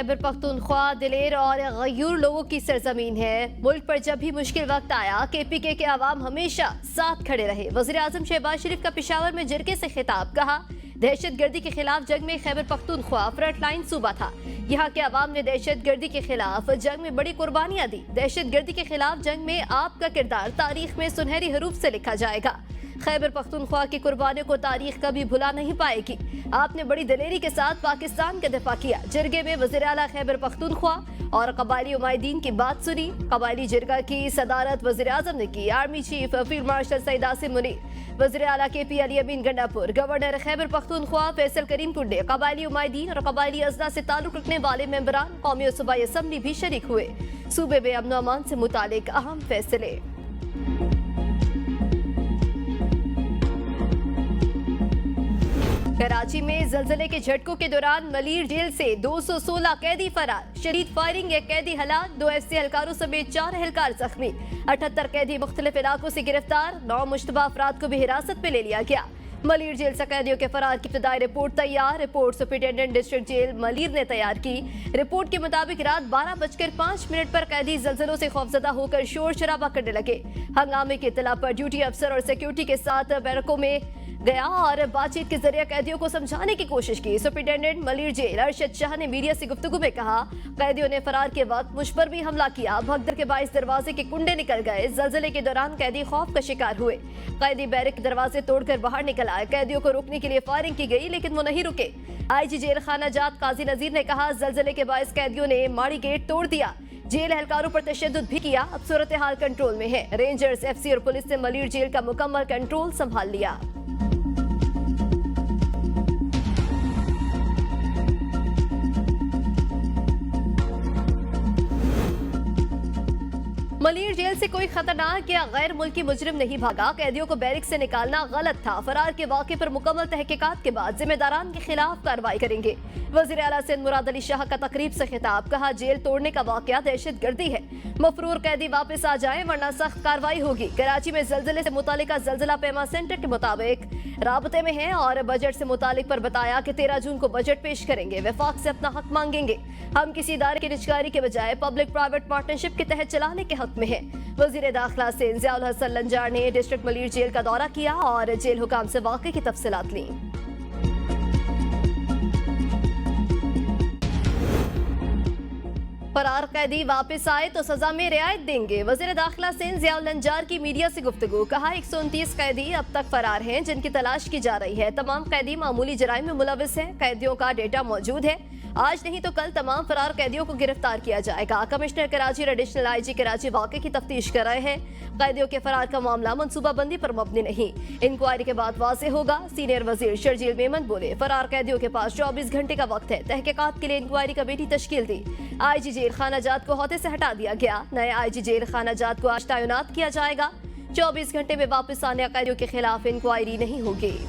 खैबर पख्तूनख्वा दिलेर और गयूर लोगों की सरजमीन है। मुल्क पर जब भी मुश्किल वक्त आया KPK के अवाम हमेशा साथ खड़े रहे। वज़ीर आज़म शहबाज शरीफ का पेशावर में जिरगे से खिताब, कहा दहशत गर्दी के खिलाफ जंग में खैबर पख्तूनख्वा फ्रंट लाइन सूबा था। यहाँ के अवाम ने दहशत गर्दी के खिलाफ जंग में बड़ी कुर्बानियां दी। दहशत गर्दी के खिलाफ जंग में आपका किरदार तारीख में सुनहरी हरूफ से लिखा जाएगा। खैबर पख्तूनख्वा की कुर्बानियों को तारीख कभी भुला नहीं पाएगी। आपने बड़ी दलेरी के साथ पाकिस्तान का दिफा किया। जिरगे में वज़ीर आला खैबर पख्तूनख्वा और कबायली उमायदीन की बात सुनी। कबायली जिरगा की सदारत वज़ीर आज़म ने की। Army chief field marshal Syed Asim Munir, वज़ीर आला KP अली अमीन गंडापुर, गवर्नर खैबर पख्तूनख्वा फैसल करीम टुंडे, कबायली उमायदीन और कबायली अजला से ताल्लुक रखने वाले मेंबरान कौमी और सूबाई असम्बली भी शरीक हुए। सूबे में अमन अमान से मुतालिक अहम फैसले। कराची में जलजले के झटकों के दौरान मलीर जेल से 216 कैदी फरार। शदीद फायरिंग, एक कैदी हलाक, 2 FC एहलकारों समेत 4 एहलकार जख्मी। 78 कैदी मुख्तलिफ इलाकों से गिरफ्तार। 9 मुश्तबा अफराद को भी हिरासत में ले लिया गया। मलीर जेल से कैदियों के फरार की इब्तदाई रिपोर्ट तैयार। Report superintendent district jail Malir ने तैयार की। रिपोर्ट के मुताबिक रात 12:05 पर कैदी जलजलों से खौफजदा होकर शोर शराबा करने लगे। हंगामे की इत्तला पर ड्यूटी अफसर और सिक्योरिटी के साथ बैरकों में गया और बातचीत के जरिए कैदियों को समझाने की कोशिश की। सुपरिटेंडेंट मलीर जेल अरशद शाह ने मीडिया से गुफ्तगू में कहा, कैदियों ने फरार के वक्त मुझ पर भी हमला किया। भगदड़ के बाइस दरवाजे के कुंडे निकल गए। जलजले के दौरान कैदी खौफ का शिकार हुए। कैदी बैरक के दरवाजे तोड़कर बाहर निकल आए। कैदियों को रोकने के लिए फायरिंग की गई लेकिन वो नहीं रुके। IG जेल खाना जात काजी नजीर ने कहा, जलजले के बाइस कैदियों ने माड़ी गेट तोड़ दिया। जेल एहलकारों पर तशद्दुद भी किया। अब सूरत हाल कंट्रोल में है। रेंजर्स, FC और पुलिस ने मलीर जेल का मुकम्मल कंट्रोल संभाल लिया। मलीर जेल से कोई खतरनाक या गैर मुल्की मुजरिम नहीं भागा। कैदियों को बैरिक से निकालना गलत था। फरार के वाक़े पर मुकम्मल तहकीकात के बाद जिम्मेदारान के खिलाफ कार्रवाई करेंगे। वज़ीर आला सिंध मुराद अली शाह का तकरीब से खिताब, कहा जेल तोड़ने का वाक़या दहशत गर्दी है। मफरूर कैदी वापस आ जाए वरना सख्त कार्रवाई होगी। कराची में जलजले से मुतालिका जलजला पैमा सेंटर के मुताबिक राबते में है और बजट से मुतालिक पर बताया कि 13 जून को बजट पेश करेंगे। वफाक से अपना हक मांगेंगे। हम किसी इदारे की निजकारी के बजाय पब्लिक प्राइवेट पार्टनरशिप के तहत चलाने के हक में है। वज़ीर दाखिला से ज़ियाउल हसन लंजार ने डिस्ट्रिक्ट मलीर जेल का दौरा किया और जेल हुकाम से वाक़े की तफसीलात ली। फरार कैदी वापस आए तो सजा में रियायत देंगे। वज़ीर दाखिला सिंध ज़ियाउल लंजार की मीडिया से गुफ्तगू, कहा 129 कैदी अब तक फरार हैं जिनकी तलाश की जा रही है। तमाम कैदी मामूली जराइम में मुलविस हैं। कैदियों का डेटा मौजूद है। आज नहीं तो कल तमाम फरार कैदियों को गिरफ्तार किया जाएगा। कमिश्नर कराची और एडिशनल IG कराची वाक़े की तफ्तीश कर रहे हैं। कैदियों के फरार का मामला मनसूबाबंदी पर मबनी नहीं, इंक्वायरी के बाद वाज़ेह होगा। सीनियर वजीर शर्जील मेमन बोले, फरार कैदियों के पास 24 घंटे का वक्त है। तहकीकात के लिए इंक्वायरी कमेटी तश्कील दी। IG जेल खाना जात को ओहदे से हटा दिया गया। नए IG जेल खाना जात को आज तैनात किया जाएगा। 24 घंटे में वापस आने कैदियों के खिलाफ इंक्वायरी नहीं होगी।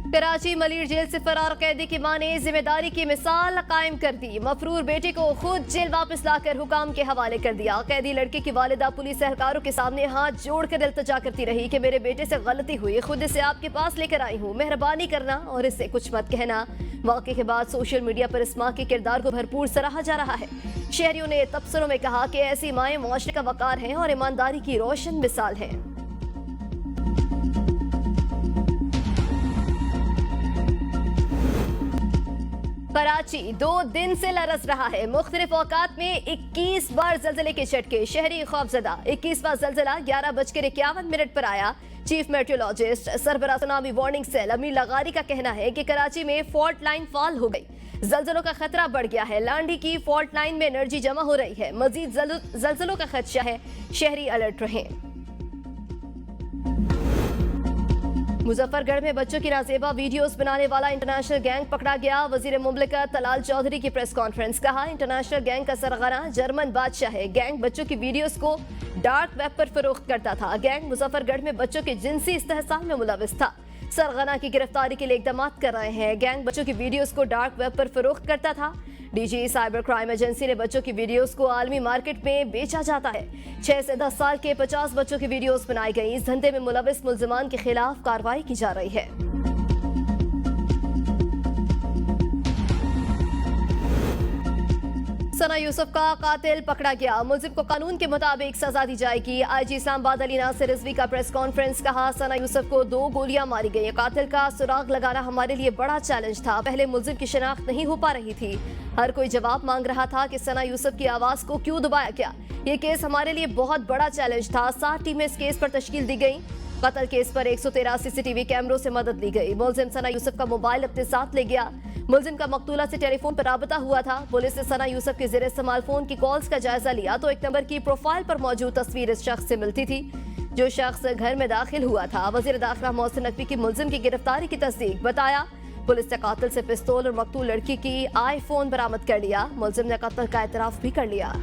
कराची मलीर जेल से फरार कैदी की मां ने जिम्मेदारी की मिसाल कायम कर दी। मफरूर बेटे को खुद जेल वापस लाकर हुकाम के हवाले कर दिया। कैदी लड़के की वालिदा पुलिस एहलकारों के सामने हाथ जोड़कर इल्तिजा करती रही कि मेरे बेटे से गलती हुई, खुद इसे आपके पास लेकर आई हूँ, मेहरबानी करना और इससे कुछ मत कहना। वाक़े के बाद सोशल मीडिया पर इस मां के किरदार को भरपूर सराहा जा रहा है। शहरियों ने तबसरों में कहा कि ऐसी माएँ मुआशरे का वकार हैं और ईमानदारी की रोशन मिसाल हैं। कराची 2 दिन से लरस रहा है। मुख्तलिफ औकात में 21 बार जलजले के झटके। शहरी खौफजदा। 21वां जलजला 11:51 पर आया। चीफ मेट्रोलॉजिस्ट सरबराह tsunami warning cell Ameer Lagari का कहना है कि कराची में फॉल्ट लाइन फॉल हो गई। जलजलों का खतरा बढ़ गया है। लांडी की फॉल्ट लाइन में एनर्जी जमा हो रही है। मजीद जलजलों का खदशा है। शहरी अलर्ट रहें। मुजफ्फरगढ़ में बच्चों की नाजेबा वीडियोस बनाने वाला इंटरनेशनल गैंग पकड़ा गया। वजीर मुमलिकत तलाल चौधरी की प्रेस कॉन्फ्रेंस, कहा इंटरनेशनल गैंग का सरगना जर्मन बादशाह है। गैंग बच्चों की वीडियोस को डार्क वेब पर फरोख्त करता था। गैंग मुजफ्फरगढ़ में बच्चों के जिनसी इस्तेहसाल में मुलविस था। सरगना की गिरफ्तारी के लिए इकदाम कर रहे हैं। गैंग बच्चों की वीडियोस को डार्क वेब पर फरोख्त करता था। डीजी साइबर क्राइम एजेंसी ने बच्चों की वीडियोस को आलमी मार्केट में बेचा जाता है। 6 से 10 साल के 50 बच्चों की वीडियोस बनाई गई। इस धंधे में मुलविस मुल्जिमान के खिलाफ कार्रवाई की जा रही है। सना यूसुफ का कातिल पकड़ा गया। मुलजिम को कानून के मुताबिक सजा दी जाएगी। आईजी इस्लामाबाद अली नासिर रिजवी का प्रेस कॉन्फ्रेंस। कहा, सना यूसुफ को 2 गोलियां मारी गई। कातिल का सुराग लगाना हमारे लिए बड़ा चैलेंज था। पहले मुलजिम की शिनाख्त नहीं हो पा रही थी। हर कोई जवाब मांग रहा था कि सना यूसुफ की आवाज को क्यों दबाया गया। ये केस हमारे लिए बहुत बड़ा चैलेंज था। 7 टीमें इस केस पर तश्कील दी गई। कत्ल केस पर 113 सीसीटीवी कैमरों से मदद ली गई। मुलजिम सना यूसुफ का मोबाइल अपने साथ ले गया। मुलजिम का मकतूला से टेलीफोन पर राबता हुआ था। पुलिस ने सना यूसुफ के ज़ेरे इस्तेमाल फोन की कॉल्स का जायजा लिया तो 1 नंबर की प्रोफाइल पर मौजूद तस्वीर इस शख्स से मिलती थी जो शख्स घर में दाखिल हुआ था। वज़ीर दाखिला मोहसिन नकवी की मुलजिम की गिरफ्तारी की तस्दीक बताया। पुलिस ने कातिल से पिस्तौल और मकतूल लड़की की आईफोन बरामद कर लिया। मुलजिम ने कत्ल का एतराफ भी कर लिया।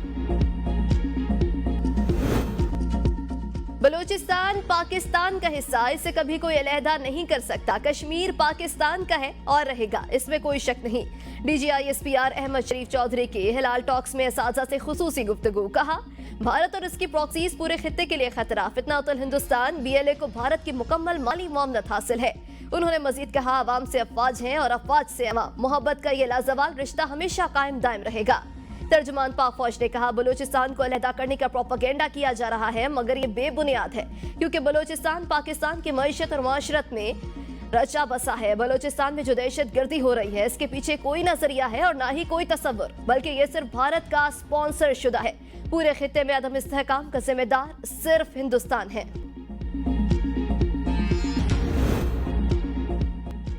बलूचिस्तान पाकिस्तान का हिस्सा, इसे कभी कोई अलहदा नहीं कर सकता। कश्मीर पाकिस्तान का है और रहेगा, इसमें कोई शक नहीं। DGISPR अहमद शरीफ चौधरी की हिलाल टॉक्स में असातिज़ा से खुसूसी गुफ्तगू। कहा, भारत और इसकी प्रॉक्सीज पूरे खित्ते के लिए खतरा। फितनातुल हिंदुस्तान BLA को भारत की मुकम्मल माली मुआवनत हासिल है। उन्होंने मजीद कहा, अवाम से अफवाज हैं और अफवाज से अवाम। मोहब्बत का ये लाजवाल रिश्ता हमेशा कायम दायम रहेगा। तर्जुमान पाक फौज ने कहा, बलूचिस्तान को अलहदा करने का प्रोपेगेंडा किया जा रहा है मगर ये बेबुनियाद है क्योंकि बलूचिस्तान पाकिस्तान की मईशत और माशरत में रचा बसा है। बलूचिस्तान में जो दहशत गर्दी हो रही है इसके पीछे कोई नजरिया है और ना ही कोई तसव्वुर, बल्कि ये सिर्फ भारत का स्पॉन्सर शुदा है। पूरे खित्ते में अदम इस्तेहकाम का जिम्मेदार सिर्फ हिंदुस्तान है।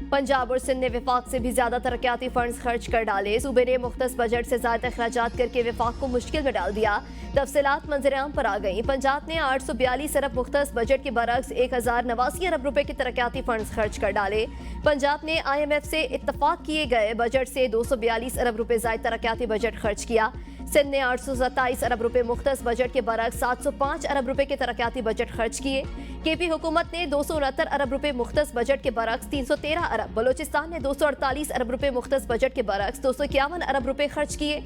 पंजाब और सिंध ने विफाक से भी ज्यादा तरक्याती फंड्स खर्च कर डाले। सूबे ने मुख्तस बजट से ज्यादा अखराजात करके विफाक को मुश्किल में डाल दिया। तफसीलात मंजर-ए-आम पर आ गई। पंजाब ने 842 अरब मुख्तस बजट के बरक्स 1089 अरब रुपए के तरक्याती फंड्स खर्च कर डाले। पंजाब ने IMF से इत्तफाक किए गए बजट से 242 अरब रुपए जायद तरक्याती बजट खर्च किया। सिंध ने 827 अरब रुपए मुख्तस बजट के बरक्स 705 अरब रुपए के तरक्याती बजट खर्च किए। KP हुकूमत ने 269 अरब रुपए मुख्तस बजट के बरक्स 313 अरब। बलूचिस्तान ने 248 अरब रुपए मुख्तस बजट के बरक्स 251 अरब रुपए खर्च किए।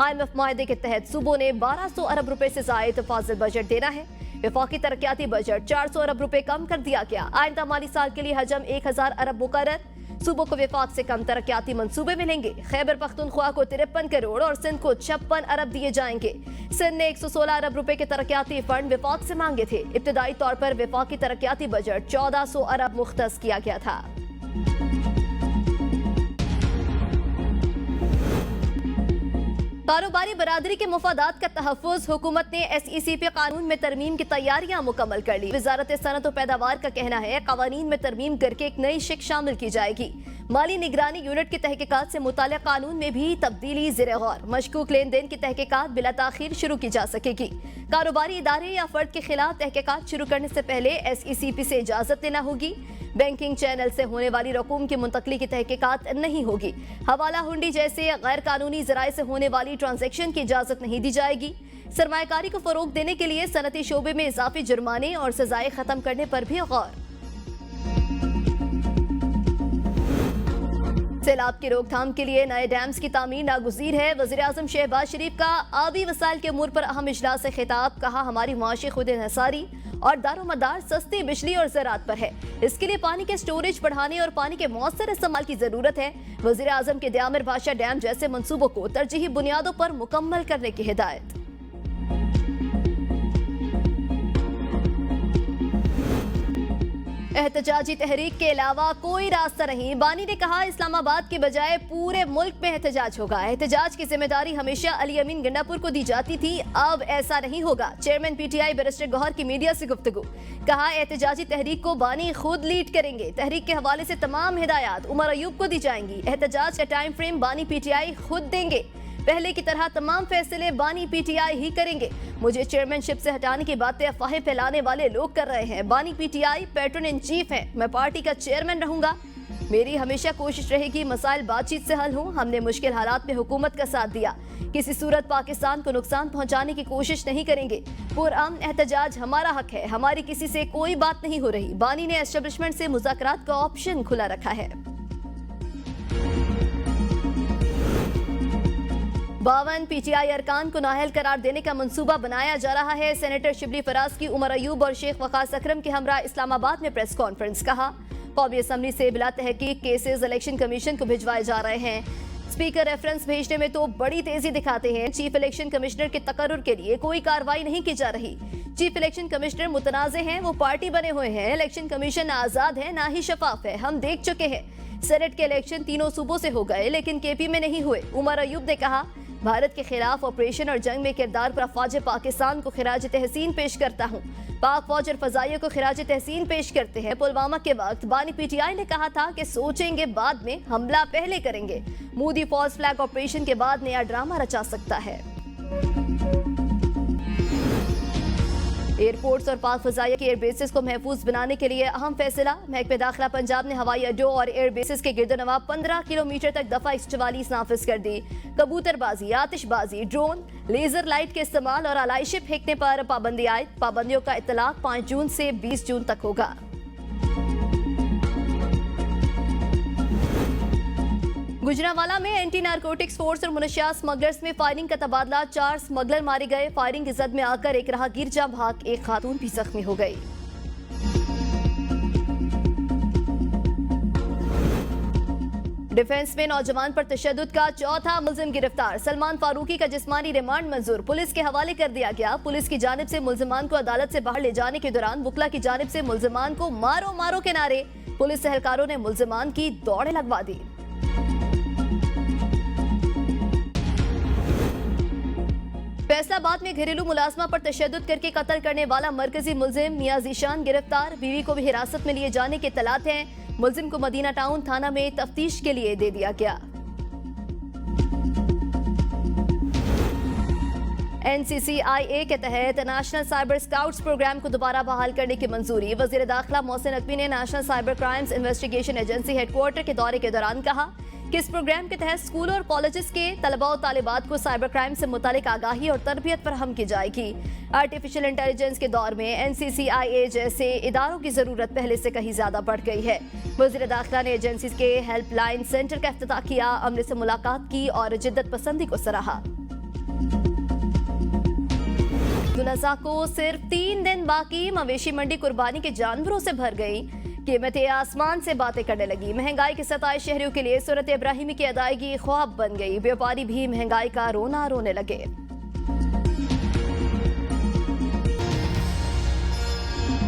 IMF माहदे के तहत सूबों ने 1200 अरब रुपए से जायद फाजिल बजट देना है। विफाकी तरक्याती बजट 400 अरब रुपए कम कर दिया गया। आइंदा माली साल के लिए हजम 1000 अरब मुकर्रर। सूबों को विफाक से कम तरक्याती मंसूबे मिलेंगे। खैबर पख्तूनख्वा को 53 करोड़ और सिंध को 56 अरब दिए जाएंगे। सिंध ने 116 अरब रुपए के तरक्याती फंड विफाक से मांगे थे। इब्तिदाई तौर पर विफाकी तरक्याती बजट 1400 अरब मुख्तस किया गया था। कारोबारी बरादरी के मुफादात का तहफ़्फ़ुज़। हुकूमत ने SECP कानून में तरमीम की तैयारियां मुकम्मल कर ली। वजारत सनत और पैदावार का कहना है कानून में तरमीम करके एक नई शिक शामिल की जाएगी। माली निगरानी यूनिट की तहकीकात से मुताल्लिक़ कानून में भी तब्दीली ज़ेरे गौर। मशकूक लेन देन की तहकीकात बिला ताख़ीर शुरू की जा सकेगी। कारोबारी इदारे या फर्द के खिलाफ तहकीकात शुरू करने से पहले SECP से इजाज़त लेना होगी। बैंकिंग चैनल से होने वाली रकूम की मुंतकली की तहकीकात नहीं होगी। हवाला हुंडी जैसे गैर कानूनी ज़राए से होने वाली ट्रांजैक्शन की इजाज़त नहीं दी जाएगी। सरमायाकारी को फ़रोग़ देने के लिए सनती शोबे में इजाफी जुर्माने और सजाएं ख़त्म करने पर भी गौर। सैलाब की रोकथाम के लिए नए डैम्स की तामीर नागुज़ीर है। वज़ीर-ए-आज़म शहबाज शरीफ का आबी वसाइल के अमूर पर अहम इजलास से खिताब। कहा, हमारी माशी खुद इन्हसारी और दारोमदार सस्ती बिजली और ज़राअत पर है। इसके लिए पानी के स्टोरेज बढ़ाने और पानी के मौसर इस्तेमाल की ज़रूरत है। वज़ीर-ए-आज़म के दयामिर भाषा डैम जैसे मंसूबों को तरजीही बुनियादों पर मुकम्मल करने की हिदायत। एहतजाजी तहरीक के अलावा कोई रास्ता नहीं। बानी ने कहा, इस्लामाबाद के बजाय पूरे मुल्क में एहतजाज होगा। एहतजाज की जिम्मेदारी हमेशा अली अमीन गंडापुर को दी जाती थी, अब ऐसा नहीं होगा। चेयरमैन PTI बैरिस्टर गौहर की मीडिया से गुफ्तगू। कहा, एहतजाजी तहरीक को बानी खुद लीड करेंगे। तहरीक के हवाले से तमाम हिदायत उमर अयूब को दी जाएंगी। एहतजाज का टाइम फ्रेम बानी PTI खुद देंगे। पहले की तरह तमाम फैसले बानी PTI ही करेंगे। मुझे चेयरमैनशिप से हटाने की बातें अफवाहें फैलाने वाले लोग कर रहे हैं। बानी PTI पैट्रन इन चीफ हैं। मैं पार्टी का चेयरमैन रहूंगा। मेरी हमेशा कोशिश रहेगी मसाइल बातचीत से हल हों। हमने मुश्किल हालात में हुकूमत का साथ दिया। किसी सूरत पाकिस्तान को नुकसान पहुंचाने की कोशिश नहीं करेंगे। पुरअमन एहतजाज हमारा हक है। हमारी किसी से कोई बात नहीं हो रही। बानी ने एस्टेब्लिशमेंट से मुज़ाकरात का ऑप्शन खुला रखा है। 52 पीटीआई अरकान को नाअहल करार देने का मंसूबा बनाया जा रहा है। सेनेटर शिबली फराज की उमर अयूब और शेख वकास अकरम के हमरा इस्लामाबाद में प्रेस कॉन्फ्रेंस। कहा, कौमी असम्बली से बिला तहकीक केसेस इलेक्शन कमीशन को भिजवाए जा रहे हैं। स्पीकर रेफरेंस भेजने में तो बड़ी तेजी दिखाते हैं। चीफ इलेक्शन कमिश्नर के तकर्रुर के लिए कोई कार्रवाई नहीं की जा रही। चीफ इलेक्शन कमिश्नर मुतनाज़े हैं, वो पार्टी बने हुए हैं। इलेक्शन कमीशन ना आजाद है ना ही शफाफ है, हम देख चुके हैं। सेनेट के इलेक्शन तीनों सूबों से हो गए लेकिन केपी में नहीं हुए। उमर अयूब ने कहा, भारत के खिलाफ ऑपरेशन और जंग में किरदार पर अफवाज पाकिस्तान को खिराज तहसीन पेश करता हूँ। पाक फौज और फजाइयों को खिराज तहसीन पेश करते हैं। पुलवामा के वक्त बानी पीटीआई ने कहा था कि सोचेंगे बाद में, हमला पहले करेंगे। मोदी फॉल्स फ्लैग ऑपरेशन के बाद नया ड्रामा रचा सकता है। एयरपोर्ट्स और पाक फजाइया के एयरबेसेस को महफूज बनाने के लिए अहम फैसला। महकमे दाखिला पंजाब ने हवाई अड्डों और एयरबेसेस के गिरदोनवा 15 किलोमीटर तक दफा 144 नाफिज कर दी। कबूतरबाजी, आतिशबाजी, ड्रोन, लेजर लाइट के इस्तेमाल और आलाइशें फेंकने पर पाबंदी आयद। पाबंदियों का इतलाक 5 जून से 20 जून तक होगा। गुजरांवाला में एंटी नारकोटिक्स फोर्स और मुनशियात स्मगलर्स में फायरिंग का तबादला। 4 स्मगलर मारे गए। फायरिंग की जद में आकर एक राहगीर जा भाग, एक खातून भी जख्मी हो गई। डिफेंस में नौजवान पर तशद्दुद का चौथा मुल्जिम गिरफ्तार। सलमान फारूकी का जिस्मानी रिमांड मंजूर, पुलिस के हवाले कर दिया गया। पुलिस की जानिब से मुल्जिमान को अदालत से बाहर ले जाने के दौरान वुकला की जानिब से मुल्जिमान को मारो मारो के नारे। पुलिस एहलकारों ने मुल्जिमान की दौड़े लगवा दी। फैसलाबाद में घरेलू मुलाजमा पर तशद्दुद करके कत्ल करने वाला मरकजी मुल्जिम मियां जीशान गिरफ्तार। बीवी को भी हिरासत में लिए जाने के तलात हैं। मुल्जिम को मदीना टाउन थाना में तफ्तीश के लिए दे दिया गया। NCCIA के तहत नेशनल साइबर स्काउट्स प्रोग्राम को दोबारा बहाल करने की मंजूरी। वजीर दाखिला मोहसिन नकवी ने national cyber crimes investigation agency headquarter के दौरे के दौरान कहा कि इस प्रोग्राम के तहत स्कूल और कॉलेजेस के तलबा और तालिबात को साइबर क्राइम से मुतालिक आगाही और तरबियत फराहम की जाएगी। आर्टिफिशियल इंटेलिजेंस के दौर में NCCIA जैसे इदारों की जरूरत पहले से कहीं ज्यादा बढ़ गई है। वजीर दाखिला ने एजेंसी के हेल्पलाइन सेंटर का इफ्तिताह किया, अमले से मुलाकात की और जिद्दत पसंदी को सराहा। दुलजा को सिर्फ 3 दिन बाकी, मवेशी मंडी कुर्बानी के जानवरों से भर गई। कीमतें आसमान से बातें करने लगी। महंगाई के सताए शहरियों के लिए सूरत इब्राहिमी की अदायगी ख्वाब बन गई। व्यापारी भी महंगाई का रोना रोने लगे।